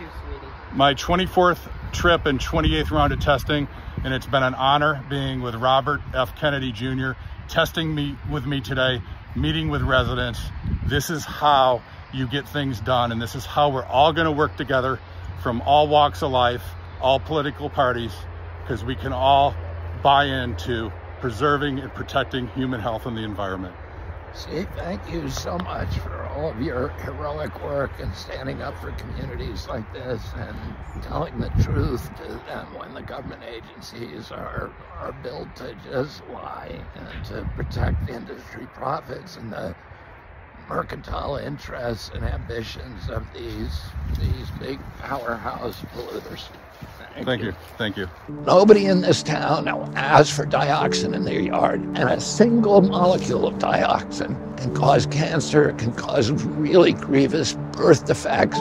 you, sweetie? My 24th trip and 28th round of testing, and it's been an honor being with Robert F. Kennedy Jr., testing with me today, meeting with residents. This is how you get things done, and this is how we're all going to work together from all walks of life, all political parties, because we can all buy into preserving and protecting human health and the environment. Steve, thank you so much for all of your heroic work and standing up for communities like this and telling the truth to them when the government agencies are built to just lie and to protect industry profits and the mercantile interests and ambitions of these big powerhouse polluters. Thank you. Thank you. Nobody in this town now asks for dioxin in their yard, and a single molecule of dioxin can cause cancer, can cause really grievous birth defects.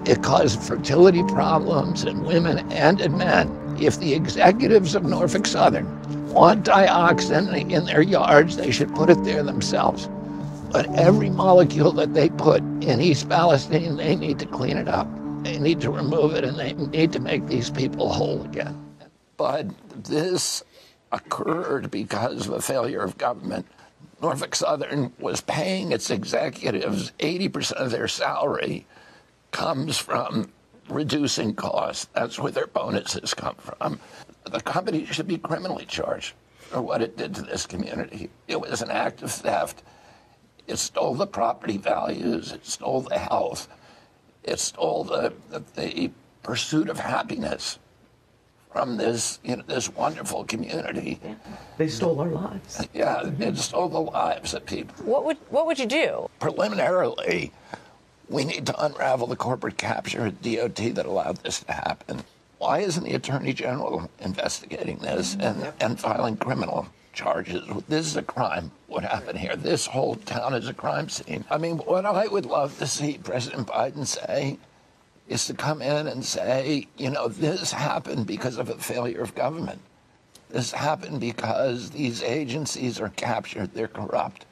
It causes fertility problems in women and in men. If the executives of Norfolk Southern want dioxin in their yards, they should put it there themselves. But every molecule that they put in East Palestine, they need to clean it up. They need to remove it, and they need to make these people whole again. But this occurred because of a failure of government. Norfolk Southern was paying its executives 80% of their salary comes from reducing costs. That's where their bonuses come from. The company should be criminally charged for what it did to this community. It was an act of theft. It stole the property values. It stole the health. It stole the pursuit of happiness from this wonderful community. They stole our lives. Yeah, it stole the lives of people. What would you do? Preliminarily, we need to unravel the corporate capture at DOT that allowed this to happen. Why isn't the Attorney General investigating this and filing criminal charges? This is a crime. What happened here? This whole town is a crime scene. I mean, what I would love to see President Biden say is to come in and say, this happened because of a failure of government. This happened because these agencies are captured, they're corrupt.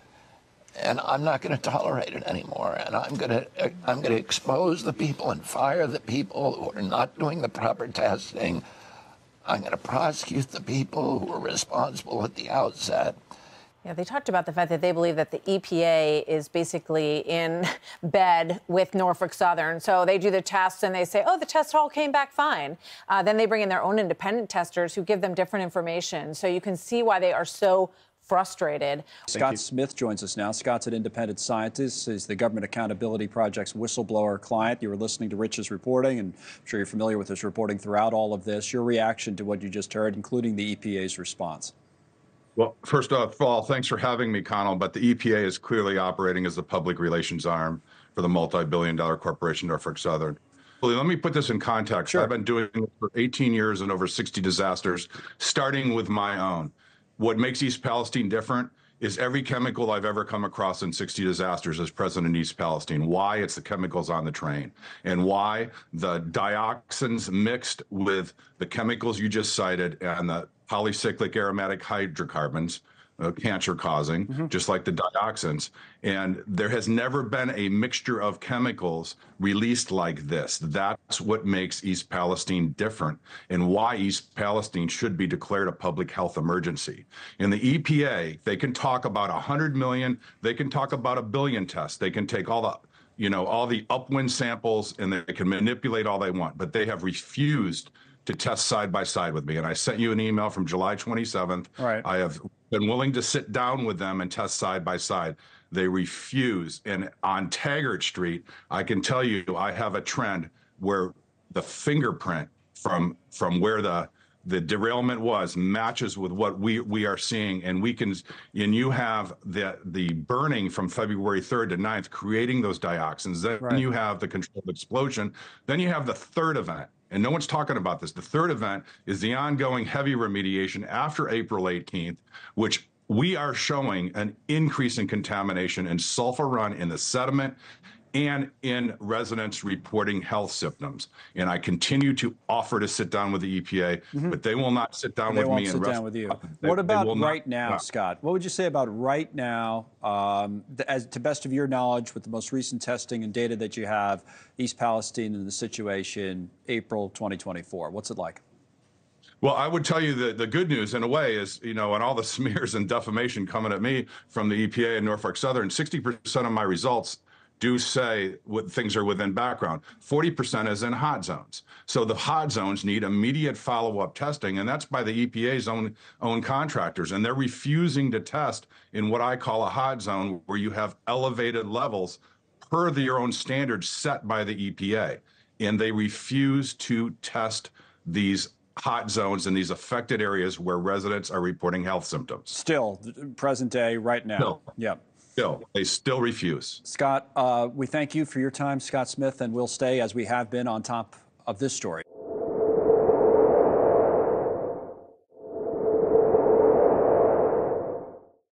And I'm not going to tolerate it anymore. And I'm going to expose the people and fire the people who are not doing the proper testing. I'm going to prosecute the people who are responsible at the outset. Yeah, they talked about the fact that they believe that the EPA is basically in bed with Norfolk Southern. So they do the tests and they say, oh, the tests all came back fine. Then they bring in their own independent testers who give them different information. So you can see why they are so frustrated. Scott Smith joins us now. Scott's an independent scientist. He's the Government Accountability Project's whistleblower client. You were listening to Rich's reporting, and I'm sure you're familiar with his reporting throughout all of this. Your reaction to what you just heard, including the EPA's response? Well, first of all, thanks for having me, Connell, but the EPA is clearly operating as the public relations arm for the multi-billion-dollar corporation Norfolk Southern. Let me put this in context. Sure. I've been doing this for 18 years and over 60 disasters, starting with my own. What makes East Palestine different is every chemical I've ever come across in 60 disasters is present in East Palestine. Why? It's the chemicals on the train. And why? The dioxins mixed with the chemicals you just cited and the polycyclic aromatic hydrocarbons, cancer-causing, just like the dioxins. And there has never been a mixture of chemicals released like this. That's what makes East Palestine different and why East Palestine should be declared a public health emergency. In the EPA, they can talk about 100 million, they can talk about 1 billion tests, they can take all the upwind samples and they can manipulate all they want, but they have refused to test side by side with me. And I sent you an email from July 27th. Right. I have been willing to sit down with them and test side by side. They refuse. And on Taggart Street, I can tell you, I have a trend where the fingerprint from where the derailment was matches with what we are seeing. And you have the burning from February 3rd to 9th, creating those dioxins. Then you have the controlled explosion. Then you have the third event. And no one's talking about this. The third event is the ongoing heavy remediation after April 18th, which we are showing an increase in contamination and sulfur run in the sediment and in residents reporting health symptoms. And I continue to offer to sit down with the EPA, but they will not sit down They with won't me. sit and down with you. They What about will not- right now, Scott? What would you say about right now, as to best of your knowledge, with the most recent testing and data that you have, East Palestine and the situation, April 2024? What's it like? Well, I would tell you that the good news, in a way, is, and all the smears and defamation coming at me from the EPA and Norfolk Southern, 60% of my results do say what things are within background. 40% is in hot zones. So the hot zones need immediate follow-up testing, and that's by the EPA's own contractors. And they're refusing to test in what I call a hot zone, where you have elevated levels per their own standards set by the EPA. And they refuse to test these hot zones in these affected areas where residents are reporting health symptoms. Still, present day, right now. Still. Yeah. They still refuse. Scott, we thank you for your time, Scott Smith, and we'll stay, as we have been, on top of this story.